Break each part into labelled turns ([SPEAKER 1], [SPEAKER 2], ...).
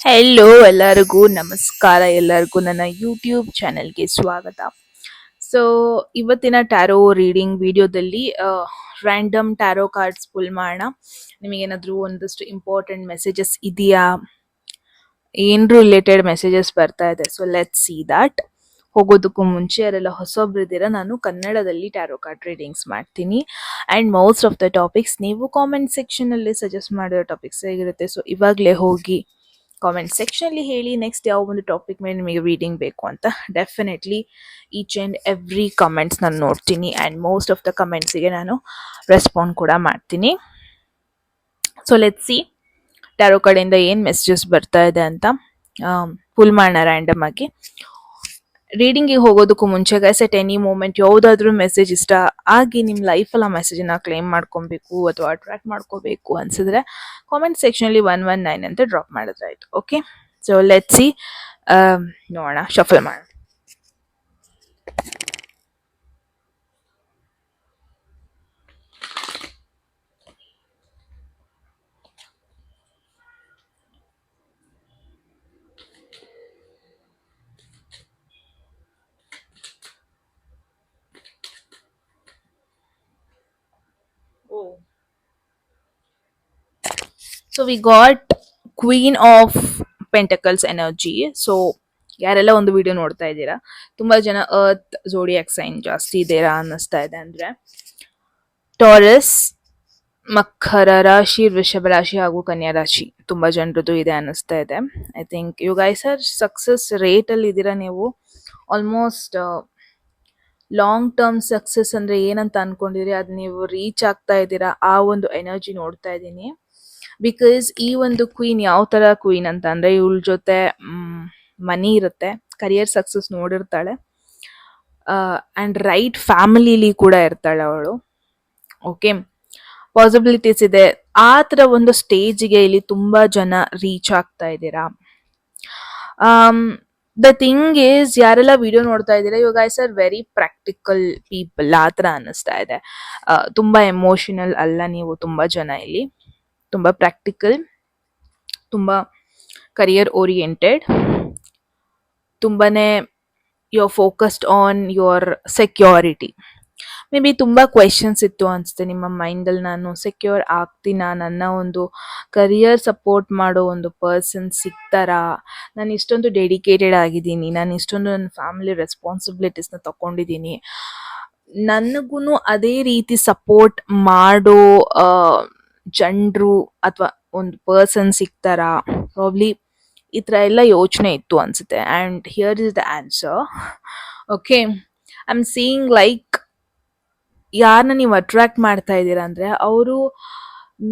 [SPEAKER 1] Hello ಎಲ್ಲರಿಗೂ ನಮಸ್ಕಾರ. ಎಲ್ಲರಿಗೂ ನನ್ನ ಯೂಟ್ಯೂಬ್ ಚಾನೆಲ್ಗೆ ಸ್ವಾಗತ. ಸೊ ಇವತ್ತಿನ ಟ್ಯಾರೋ ರೀಡಿಂಗ್ ವಿಡಿಯೋದಲ್ಲಿ ರ್ಯಾಂಡಮ್ ಟ್ಯಾರೋ ಕಾರ್ಡ್ಸ್ ಪುಲ್ ಮಾಡೋಣ. ನಿಮಗೇನಾದರೂ ಒಂದಷ್ಟು ಇಂಪಾರ್ಟೆಂಟ್ ಮೆಸೇಜಸ್ ಇದೆಯಾ, ಏನು ರಿಲೇಟೆಡ್ ಮೆಸೇಜಸ್ ಬರ್ತಾ ಇದೆ? ಸೊ ಲೆಟ್ ಸಿ ದಾಟ್. ಹೋಗೋದಕ್ಕೂ ಮುಂಚೆ ಯಾರೆಲ್ಲ ಹೊಸೊಬ್ರಿದ್ದೀರಾ, ನಾನು ಕನ್ನಡದಲ್ಲಿ ಟ್ಯಾರೋ ಕಾರ್ಡ್ ರೀಡಿಂಗ್ಸ್ ಮಾಡ್ತೀನಿ. And most of the topics ನೀವು ಕಾಮೆಂಟ್ ಸೆಕ್ಷನಲ್ಲಿ ಸಜೆಸ್ಟ್ ಮಾಡಿರೋ ಟಾಪಿಕ್ಸ್ ಹೇಗಿರುತ್ತೆ. ಸೊ ಇವಾಗಲೇ ಹೋಗಿ ಕಾಮೆಂಟ್ ಸೆಕ್ಷನಲ್ಲಿ ಹೇಳಿ ನೆಕ್ಸ್ಟ್ ಯಾವ ಒಂದು ಟಾಪಿಕ್ ಮೇಲೆ ನಿಮಗೆ ರೀಡಿಂಗ್ ಬೇಕು ಅಂತ. Definitely each and every comments ನಾನು ನೋಡ್ತೀನಿ ಆ್ಯಂಡ್ ಮೋಸ್ಟ್ ಆಫ್ ದ ಕಮೆಂಟ್ಸಿಗೆ ನಾನು ರೆಸ್ಪಾಂಡ್ ಕೂಡ ಮಾಡ್ತೀನಿ. ಸೊ ಲೆಟ್ಸ್ ಸಿ ಟ್ಯಾರೋ ಕಡೆಯಿಂದ ಏನು ಮೆಸೇಜಸ್ ಬರ್ತಾ ಇದೆ ಅಂತ. ಫುಲ್ ಮಾಡೋಣ ರ್ಯಾಂಡಮ್ ಆಗಿ. ರೀಡಿಂಗಿಗೆ ಹೋಗೋದಕ್ಕೂ ಮುಂಚೆ ಗೈಸ್, ಎಟ್ ಎನಿ ಮೂಮೆಂಟ್ ಯಾವುದಾದ್ರೂ ಮೆಸೇಜ್ ಇಷ್ಟ ಆಗಿ ನಿಮ್ಮ ಲೈಫಲ್ಲಿ ಆ ಮೆಸೇಜನ್ನ ಕ್ಲೇಮ್ ಮಾಡ್ಕೊಬೇಕು ಅಥವಾ ಅಟ್ರಾಕ್ಟ್ ಮಾಡ್ಕೋಬೇಕು ಅನ್ಸಿದ್ರೆ ಕಾಮೆಂಟ್ ಸೆಕ್ಷನಲ್ಲಿ 119 ಅಂತ ಡ್ರಾಪ್ ಮಾಡಿದ್ರೆ ಆಯ್ತು. Okay, so let's see. ನೋಡೋಣ, ಶಫಲ್ ಮಾಡೋಣ. So we got queen of pentacles energy. So ಯಾರೆಲ್ಲ ಒಂದು ವಿಡಿಯೋ ನೋಡ್ತಾ ಇದ್ದೀರಾ, ತುಂಬಾ ಜನ ಅರ್ತ್ ಝೋಡಿಯಾಕ್ ಸೈನ್ ಜಾಸ್ತಿ ಇದ್ದೀರಾ ಅನ್ನಿಸ್ತಾ ಇದೆ. ಅಂದ್ರೆ ಟಾರಸ್, ಮಕರ ರಾಶಿ, ವೃಷಭ ರಾಶಿ ಹಾಗೂ ಕನ್ಯಾ ರಾಶಿ ತುಂಬಾ ಜನರದ್ದು ಇದೆ ಅನ್ನಿಸ್ತಾ ಇದೆ. I think you guys are success rate ಅಲ್ಲಿ ಇದ್ದೀರಾ ನೀವು. ಆಲ್ಮೋಸ್ಟ್ ಲಾಂಗ್ ಟರ್ಮ್ ಸಕ್ಸಸ್ ಅಂದ್ರೆ ಏನಂತ ಅನ್ಕೊಂಡಿರಿ ಅದು ನೀವು ರೀಚ್ ಆಗ್ತಾ ಇದ್ದೀರಾ, ಆ ಒಂದು ಎನರ್ಜಿ ನೋಡ್ತಾ ಇದ್ದೀನಿ. ಬಿಕಾಸ್ ಈ ಒಂದು ಕ್ವೀನ್ ಯಾವ ತರ ಕ್ವೀನ್ ಅಂತ ಅಂದ್ರೆ, ಇವಳ ಜೊತೆ ಮನಿ ಇರುತ್ತೆ, ಕರಿಯರ್ ಸಕ್ಸಸ್ ನೋಡಿರ್ತಾಳೆ, ಅಂಡ್ ರೈಟ್ ಫ್ಯಾಮಿಲಿಲಿ ಕೂಡ ಇರ್ತಾಳೆ ಅವಳು. ಓಕೆ, ಪಾಸಿಬಿಲಿಟೀಸ್ ಇದೆ. ಆ ತರ ಒಂದು ಸ್ಟೇಜ್ಗೆ ಇಲ್ಲಿ ತುಂಬಾ ಜನ ರೀಚ್ ಆಗ್ತಾ ಇದ್ದೀರಾ. ದ ಥಿಂಗ್ ಈಸ್, ಯಾರೆಲ್ಲ ವಿಡಿಯೋ ನೋಡ್ತಾ ಇದ್ದೀರಾ, you guys are very practical people ಆ ಥರ ಅನ್ನಿಸ್ತಾ ಇದೆ. ತುಂಬಾ ಎಮೋಷನಲ್ ಅಲ್ಲ ನೀವು. ತುಂಬಾ ಜನ ಇಲ್ಲಿ ತುಂಬಾ ಪ್ರಾಕ್ಟಿಕಲ್, ತುಂಬಾ ಕರಿಯರ್ ಓರಿಯೆಂಟೆಡ್, ತುಂಬಾನೇ you are focused on your security. May be ತುಂಬಾ ಕ್ವೆಶನ್ಸ್ ಇತ್ತು ಅನ್ಸುತ್ತೆ ನಿಮ್ಮ ಮೈಂಡಲ್ಲಿ, ನಾನು ಸೆಕ್ಯೂರ್ ಆಗ್ತೀನಾ, ನನ್ನ ಒಂದು ಕರಿಯರ್ ಸಪೋರ್ಟ್ ಮಾಡೋ ಒಂದು ಪರ್ಸನ್ ಸಿಗ್ತಾರಾ, ನಾನು ಇಷ್ಟೊಂದು ಡೆಡಿಕೇಟೆಡ್ ಆಗಿದ್ದೀನಿ, ನಾನು ಇಷ್ಟೊಂದು ನನ್ನ ಫ್ಯಾಮಿಲಿ ರೆಸ್ಪಾನ್ಸಿಬಿಲಿಟೀಸ್ನ ತಗೊಂಡಿದ್ದೀನಿ, ನನಗೂ ಅದೇ ರೀತಿ ಸಪೋರ್ಟ್ ಮಾಡೋ ಜನರು ಅಥವಾ ಒಂದು ಪರ್ಸನ್ ಸಿಗ್ತಾರಾ, ಪ್ರಾಬ್ಲಿ ಈ ಥರ ಎಲ್ಲ ಯೋಚನೆ ಇತ್ತು ಅನ್ಸುತ್ತೆ. And here is the answer. Okay, I am seeing like ಯಾರನ್ನ ನೀವು ಅಟ್ರಾಕ್ಟ್ ಮಾಡ್ತಾ ಇದ್ದೀರಾ ಅಂದ್ರೆ ಅವರು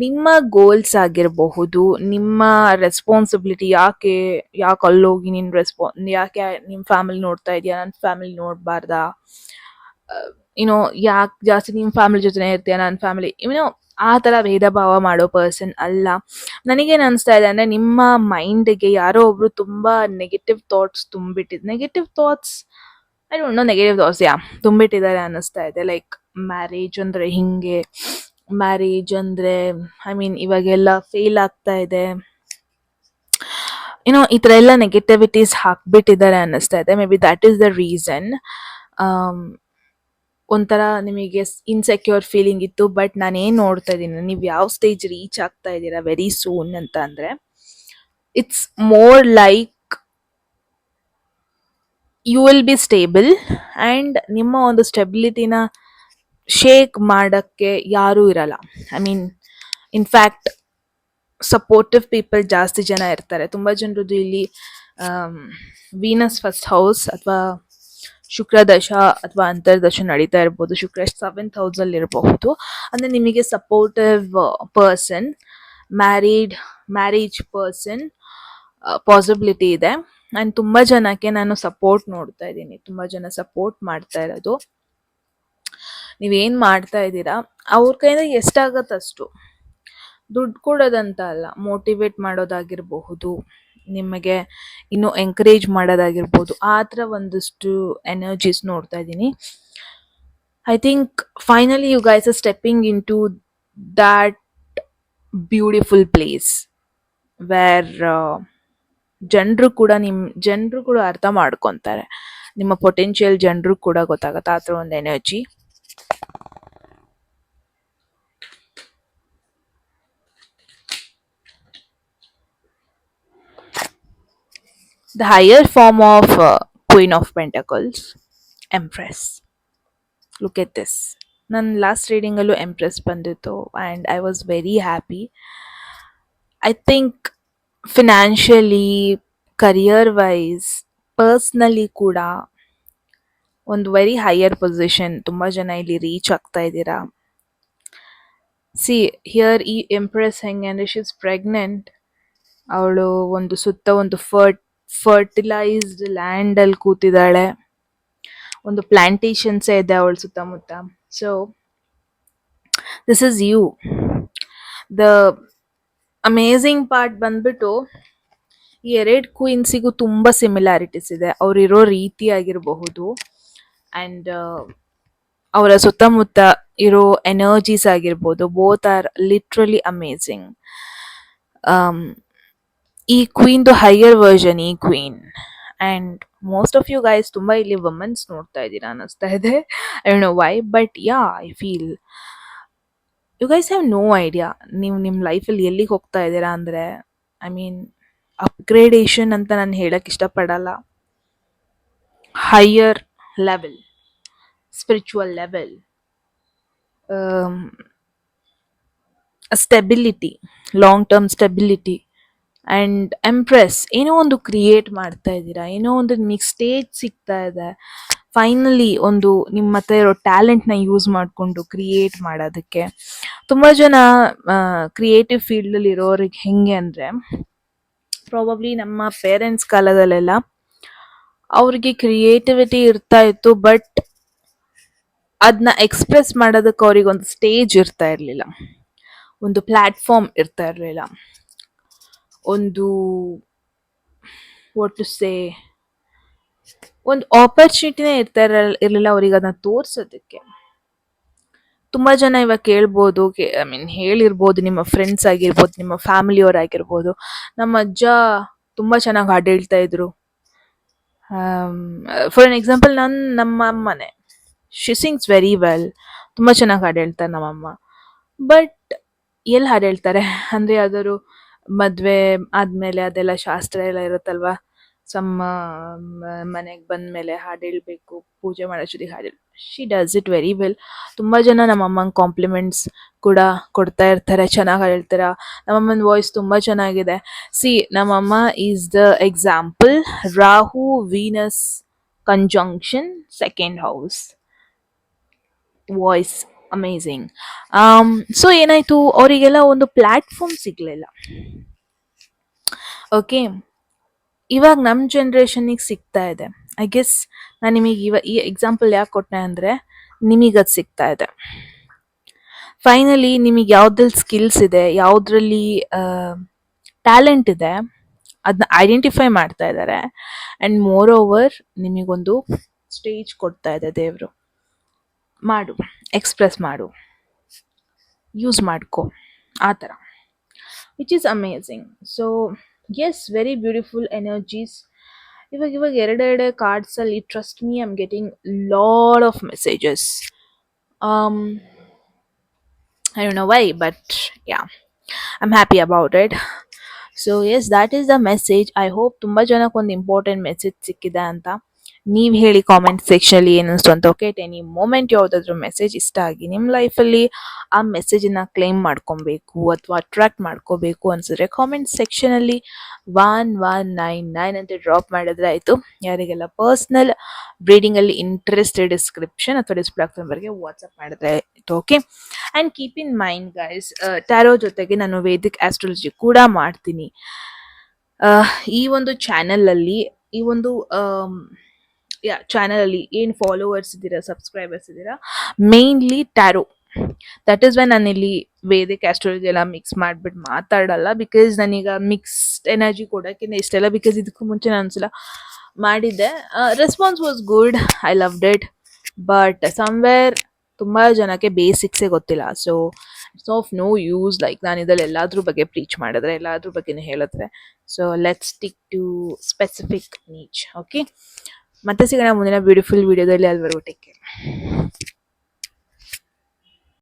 [SPEAKER 1] ನಿಮ್ಮ ಗೋಲ್ಸ್ ಆಗಿರಬಹುದು, ನಿಮ್ಮ ರೆಸ್ಪಾನ್ಸಿಬಿಲಿಟಿ, ಯಾಕೆ ಅಲ್ಲೋಗಿ ಯಾಕೆ ನಿಮ್ಮ ಫ್ಯಾಮಿಲಿ ನೋಡ್ತಾ ಇದೆಯಾ, ನನ್ನ ಫ್ಯಾಮಿಲಿ ನೋಡಬಾರ್ದಾ, ಯುನೋ ಯಾಕೆ ಜಾಸ್ತಿ ನಿಮ್ಮ ಫ್ಯಾಮಿಲಿ ಜೊತೆ ಇರ್ತೀಯ, ನನ್ನ ಫ್ಯಾಮಿಲಿ ಆ ಥರ ಭೇದ ಭಾವ ಮಾಡೋ ಪರ್ಸನ್ ಅಲ್ಲ. ನನಗೇನು ಅನಿಸ್ತಾ ಇದೆ ಅಂದರೆ, ನಿಮ್ಮ ಮೈಂಡಿಗೆ ಯಾರೋ ಒಬ್ರು ತುಂಬ negative thoughts negative thoughts, I don't know, negative thoughts ತುಂಬಿಟ್ಟಿದ್ದಾರೆ ಅನ್ನಿಸ್ತಾ ಇದೆ. ಲೈಕ್ ಮ್ಯಾರೇಜ್ ಅಂದರೆ ಹಿಂಗೆ, ಮ್ಯಾರೇಜ್ ಅಂದರೆ ಐ ಮೀನ್ ಇವಾಗೆಲ್ಲ ಫೇಲ್ ಆಗ್ತಾ ಇದೆ, ಈ ಥರ ಎಲ್ಲ ನೆಗೆಟಿವಿಟೀಸ್ ಹಾಕ್ಬಿಟ್ಟಿದ್ದಾರೆ ಅನ್ನಿಸ್ತಾ ಇದೆ. May be that is the reason. ಒಂಥರ ನಿಮಗೆ ಇನ್ಸೆಕ್ಯೂರ್ ಫೀಲಿಂಗ್ ಇತ್ತು. ಬಟ್ ನಾನೇನು ನೋಡ್ತಾ ಇದ್ದೀನಿ, ನೀವು ಯಾವ ಸ್ಟೇಜ್ ರೀಚ್ ಆಗ್ತಾ ಇದ್ದೀರಾ ವೆರಿ ಸೂನ್ ಅಂತ ಅಂದರೆ, it's more like you will be stable and ನಿಮ್ಮ ಒಂದು ಸ್ಟೆಬಿಲಿಟಿನ ಶೇಕ್ ಮಾಡೋಕ್ಕೆ ಯಾರೂ ಇರಲ್ಲ. I mean in fact supportive people ಜಾಸ್ತಿ ಜನ ಇರ್ತಾರೆ. ತುಂಬ ಜನರದ್ದು ಇಲ್ಲಿ ವೀನಸ್ ಫಸ್ಟ್ ಹೌಸ್ ಅಥವಾ ಶುಕ್ರ ದಶ ಅಥವಾ ಅಂತರ್ದಶ ನಡೀತಾ ಇರ್ಬೋದು. ಶುಕ್ರ 7th ಹೌಸಲ್ಲಿ ಇರಬಹುದು. ಅಂದರೆ ನಿಮಗೆ supportive person, marriage person possibility ಇದೆ. ಆ್ಯಂಡ್ ತುಂಬ ಜನಕ್ಕೆ ನಾನು ಸಪೋರ್ಟ್ ನೋಡ್ತಾ ಇದ್ದೀನಿ, ತುಂಬ ಜನ ಸಪೋರ್ಟ್ ಮಾಡ್ತಾ ಇರೋದು. ನೀವೇನು ಮಾಡ್ತಾ ಇದ್ದೀರಾ ಅವ್ರ ಕೈಯಿಂದ ಎಷ್ಟಾಗತ್ತೆ ಅಷ್ಟು, ದುಡ್ಡು ಕೊಡೋದಂತ ಅಲ್ಲ, ಮೋಟಿವೇಟ್ ಮಾಡೋದಾಗಿರಬಹುದು, ನಿಮಗೆ ಇನ್ನೂ ಎಂಕರೇಜ್ ಮಾಡೋದಾಗಿರ್ಬೋದು, ಆ ಥರ ಒಂದಷ್ಟು ಎನರ್ಜೀಸ್ ನೋಡ್ತಾ ಇದ್ದೀನಿ. I think finally you guys are stepping in to that beautiful place where ಜನರು ಕೂಡ ಅರ್ಥ ಮಾಡ್ಕೊಂತಾರೆ. ನಿಮ್ಮ ಪೊಟೆನ್ಷಿಯಲ್ ಜನರು ಕೂಡ ಗೊತ್ತಾಗತ್ತೆ ಆ ಥರ ಒಂದು energy. The higher form of Queen of Pentacles, Empress. Look at this. ನನ್ನ ಲಾಸ್ಟ್ ರೀಡಿಂಗಲ್ಲೂ ಎಂಪ್ರೆಸ್ ಬಂದಿತ್ತು and I was very happy. I think financially, career wise, personally ಕೂಡ ಒಂದು ವೆರಿ ಹೈಯರ್ ಪೊಸಿಷನ್ ತುಂಬ ಜನ ಇಲ್ಲಿ ರೀಚ್ ಆಗ್ತಾ ಇದ್ದೀರಾ. ಸಿ ಹಿಯರ್ ಈ ಎಂಪ್ರೆಸ್ ಹೆಂಗೆ ಅಂದರೆ ಶಿ ಇಸ್ ಪ್ರೆಗ್ನೆಂಟ್. ಅವಳು ಒಂದು ಸುತ್ತ ಒಂದು ಫರ್ಟಿಲೈಸ್ಡ್ ಲ್ಯಾಂಡಲ್ಲಿ ಕೂತಿದ್ದಾಳೆ. ಒಂದು ಪ್ಲಾಂಟೇಶನ್ಸೇ ಇದೆ ಅವಳ ಸುತ್ತಮುತ್ತ. So this is you. The amazing part ಬಂದ್ಬಿಟ್ಟು ಈ ಎರಡು ಕ್ವೀನ್ಸಿಗೂ ತುಂಬ ಸಿಮಿಲಾರಿಟೀಸ್ ಇದೆ. ಅವರಿರೋ ರೀತಿ ಆಗಿರಬಹುದು ಆ್ಯಂಡ್ ಅವರ ಸುತ್ತಮುತ್ತ ಇರೋ ಎನರ್ಜೀಸ್ ಆಗಿರ್ಬೋದು. Both are literally amazing. ಈ ಕ್ವೀನ್ದು ಹೈಯರ್ ವರ್ಷನ್ ಈ queen. And most of you guys ತುಂಬ ಇಲ್ಲಿ ವುಮೆನ್ಸ್ ನೋಡ್ತಾ ಇದ್ದೀರಾ ಅನ್ನಿಸ್ತಾ ಇದೆ. I don't know why, but yeah I feel you guys have no idea ನೀವು ನಿಮ್ಮ ಲೈಫಲ್ಲಿ ಎಲ್ಲಿಗೆ ಹೋಗ್ತಾ ಇದ್ದೀರಾ ಅಂದರೆ, ಐ ಮೀನ್ ಅಪ್ಗ್ರೇಡೇಷನ್ ಅಂತ ನಾನು ಹೇಳಕ್ಕೆ ಇಷ್ಟಪಡಲ್ಲ. Higher level, spiritual level, stability, long term stability. And empress ಏನೋ ಒಂದು ಕ್ರಿಯೇಟ್ ಮಾಡ್ತಾ ಇದ್ದೀರಾ, ಏನೋ ಒಂದು ನಿಮಗೆ ಸ್ಟೇಜ್ ಸಿಗ್ತಾ ಇದೆ ಫೈನಲಿ ಒಂದು ನಿಮ್ಮ ಹತ್ರ ಇರೋ ಟ್ಯಾಲೆಂಟ್ನ ಯೂಸ್ ಮಾಡಿಕೊಂಡು ಕ್ರಿಯೇಟ್ ಮಾಡೋದಕ್ಕೆ. ತುಂಬ ಜನ ಕ್ರಿಯೇಟಿವ್ ಫೀಲ್ಡಲ್ಲಿ ಇರೋರಿಗೆ ಹೆಂಗೆ ಅಂದರೆ, ಪ್ರಾಬಬ್ಲಿ ನಮ್ಮ ಪೇರೆಂಟ್ಸ್ ಕಾಲದಲ್ಲೆಲ್ಲ ಅವ್ರಿಗೆ ಕ್ರಿಯೇಟಿವಿಟಿ ಇರ್ತಾ ಇತ್ತು, ಬಟ್ ಅದನ್ನ ಎಕ್ಸ್ಪ್ರೆಸ್ ಮಾಡೋದಕ್ಕೆ ಅವ್ರಿಗೊಂದು ಸ್ಟೇಜ್ ಇರ್ತಾ ಇರಲಿಲ್ಲ, ಒಂದು ಪ್ಲ್ಯಾಟ್ಫಾರ್ಮ್ ಇರ್ತಾ ಇರಲಿಲ್ಲ, ಒಂದು ವಾಟ್ ಟು ಸೇ ಒಂದು ಆಪರ್ಚುನಿಟಿನೇ ಇರಲಿಲ್ಲ ಅವ್ರಿಗೆ ಅದನ್ನ ತೋರ್ಸೋದಕ್ಕೆ. ತುಂಬ ಜನ ಇವಾಗ ಕೇಳ್ಬೋದು, ಐ ಮೀನ್ ಹೇಳಿರ್ಬೋದು, ನಿಮ್ಮ ಫ್ರೆಂಡ್ಸ್ ಆಗಿರ್ಬೋದು, ನಿಮ್ಮ ಫ್ಯಾಮಿಲಿಯವರಾಗಿರ್ಬೋದು, ನಮ್ಮ ಅಜ್ಜ ತುಂಬ ಚೆನ್ನಾಗಿ ಹಾಡು ಹೇಳ್ತಾ ಇದ್ರು. ಫಾರ್ ಎನ್ ಎಕ್ಸಾಂಪಲ್ ನಮ್ಮ ಅಮ್ಮನೇ, ಶಿ ಸಿಂಗ್ಸ್ ವೆರಿ ವೆಲ್, ತುಂಬ ಚೆನ್ನಾಗಿ ಹಾಡು ಹೇಳ್ತಾರೆ ನಮ್ಮಮ್ಮ. ಬಟ್ ಎಲ್ಲಿ ಹಾಡು ಹೇಳ್ತಾರೆ ಅಂದರೆ ಯಾವ್ದಾದ್ರು ಮದುವೆ ಆದಮೇಲೆ ಅದೆಲ್ಲ ಶಾಸ್ತ್ರ ಎಲ್ಲ ಇರುತ್ತಲ್ವ, ಮನೆಗೆ ಬಂದಮೇಲೆ ಹಾಡು ಹೇಳಬೇಕು, ಪೂಜೆ ಮಾಡೋ ಜೊತೆಗೆ ಹಾಡು she does it very well. ತುಂಬ ಜನ ನಮ್ಮಮ್ಮಂಗೆ ಕಾಂಪ್ಲಿಮೆಂಟ್ಸ್ ಕೂಡ ಕೊಡ್ತಾ ಇರ್ತಾರೆ, ಚೆನ್ನಾಗಿ ಹಾಡು ಹೇಳ್ತಾರೆ, ನಮ್ಮಮ್ಮನ ವಾಯ್ಸ್ ತುಂಬ ಚೆನ್ನಾಗಿದೆ. ಸಿ ನಮ್ಮಮ್ಮ is the example. Rahu Venus conjunction, second house, voice amazing. So ಏನಾಯಿತು, ಅವರಿಗೆಲ್ಲ ಒಂದು ಪ್ಲ್ಯಾಟ್ಫಾರ್ಮ್ ಸಿಗಲಿಲ್ಲ. ಓಕೆ, ಇವಾಗ ನಮ್ಮ ಜನ್ರೇಷನ್ನಿಗೆ ಸಿಗ್ತಾ ಇದೆ. ಐ ಗೆಸ್ ನಾನು ನಿಮಗೆ ಈ ಎಕ್ಸಾಂಪಲ್ ಯಾಕೆ ಕೊಟ್ಟೆ ಅಂದರೆ, ನಿಮಗದು ಸಿಗ್ತಾ ಇದೆ. ಫೈನಲಿ ನಿಮಗೆ ಯಾವುದ್ರಲ್ಲಿ ಸ್ಕಿಲ್ಸ್ ಇದೆ, ಯಾವುದ್ರಲ್ಲಿ ಟ್ಯಾಲೆಂಟ್ ಇದೆ, ಅದನ್ನ ಐಡೆಂಟಿಫೈ ಮಾಡ್ತಾ ಇದ್ದಾರೆ. ಆ್ಯಂಡ್ ಮೋರ್ ಓವರ್ ನಿಮಗೊಂದು ಸ್ಟೇಜ್ ಕೊಡ್ತಾ ಇದೆ ದೇವರು. ಮಾಡು, ಎಕ್ಸ್ಪ್ರೆಸ್ ಮಾಡು, ಯೂಸ್ ಮಾಡ್ಕೊ, ಆ ಥರ, which is amazing. So yes, very beautiful energies. ಇವಾಗ ಎರಡೆರಡೆ ಕಾರ್ಡ್ಸಲ್ಲಿ trust me, I am getting lot of messages. I don't know why, but yeah, I'm happy about it. So yes, that is the message. I hope ತುಂಬ ಜನಕ್ಕೆ ಒಂದು important message ಸಿಕ್ಕಿದೆ ಅಂತ. ನೀವು ಹೇಳಿ ಕಾಮೆಂಟ್ ಸೆಕ್ಷನಲ್ಲಿ ಏನಿಸ್ತು ಅಂತ. ಓಕೆ, ಎಟ್ ಎನಿ ಮೂಮೆಂಟ್ ಯಾವುದಾದ್ರೂ ಮೆಸೇಜ್ ಇಷ್ಟ ಆಗಿ ನಿಮ್ಮ ಲೈಫಲ್ಲಿ ಆ ಮೆಸೇಜನ್ನು ಕ್ಲೈಮ್ ಮಾಡ್ಕೊಬೇಕು ಅಥವಾ ಅಟ್ರಾಕ್ಟ್ ಮಾಡ್ಕೋಬೇಕು ಅನ್ಸಿದ್ರೆ ಕಾಮೆಂಟ್ ಸೆಕ್ಷನಲ್ಲಿ 1199 ಅಂತ ಡ್ರಾಪ್ ಮಾಡಿದ್ರೆ ಆಯಿತು. ಯಾರಿಗೆಲ್ಲ ಪರ್ಸ್ನಲ್ ರೀಡಿಂಗಲ್ಲಿ ಇಂಟ್ರೆಸ್ಟೆಡ್ ಡಿಸ್ಕ್ರಿಪ್ಷನ್ ಅಥವಾ ಡಿಸ್ಪ್ಲೇ ಆಗ್ತಾ ನಂಬರ್ಗೆ ವಾಟ್ಸಪ್ ಮಾಡಿದ್ರೆ ಆಯಿತು. Okay, and keep in mind guys, tarot ಜೊತೆಗೆ ನಾನು ವೇದಿಕ್ ಆಸ್ಟ್ರಾಲಜಿ ಕೂಡ ಮಾಡ್ತೀನಿ. ಈ ಒಂದು ಚಾನಲಲ್ಲಿ, ಈ ಒಂದು ಚಾನಲಲ್ಲಿ ಏನು ಫಾಲೋವರ್ಸ್ ಇದ್ದೀರಾ, ಸಬ್ಸ್ಕ್ರೈಬರ್ಸ್ ಇದ್ದೀರಾ, mainly tarot. That is why ನಾನಿಲ್ಲಿ ವೇದಿಕ್ ಆಸ್ಟ್ರಾಲಜಿ ಎಲ್ಲ ಮಿಕ್ಸ್ ಮಾಡಿಬಿಟ್ಟು ಮಾತಾಡಲ್ಲ. ಬಿಕಾಸ್ ನಾನೀಗ ಮಿಕ್ಸ್ಡ್ ಎನರ್ಜಿ ಕೊಡೋಕ್ಕಿಂತ ಇಷ್ಟೆಲ್ಲ, ಬಿಕಾಸ್ ಇದಕ್ಕೂ ಮುಂಚೆ ನಾನು ಒಂದ್ಸಲ ಮಾಡಿದ್ದೆ, response was good, I loved it. But somewhere ತುಂಬ ಜನಕ್ಕೆ ಬೇಸಿಕ್ಸೇ ಗೊತ್ತಿಲ್ಲ. So it's of no use like ನಾನು ಇದ್ರಲ್ಲಿ ಎಲ್ಲಾದ್ರ ಬಗ್ಗೆ ಪ್ರೀಚ್ ಮಾಡಿದ್ರೆ ಎಲ್ಲಾದ್ರ ಬಗ್ಗೆನೇ ಹೇಳಿದ್ರೆ. So let's stick to specific niche. Okay, ಮತ್ತೆ ಸಿಗೋಣ ಮುಂದಿನ ಬ್ಯೂಟಿಫುಲ್ ವಿಡಿಯೋದಲ್ಲಿ. ಅಲ್ಲಿವರೆಗೂ ಟೇಕ್ ಕೇರ್.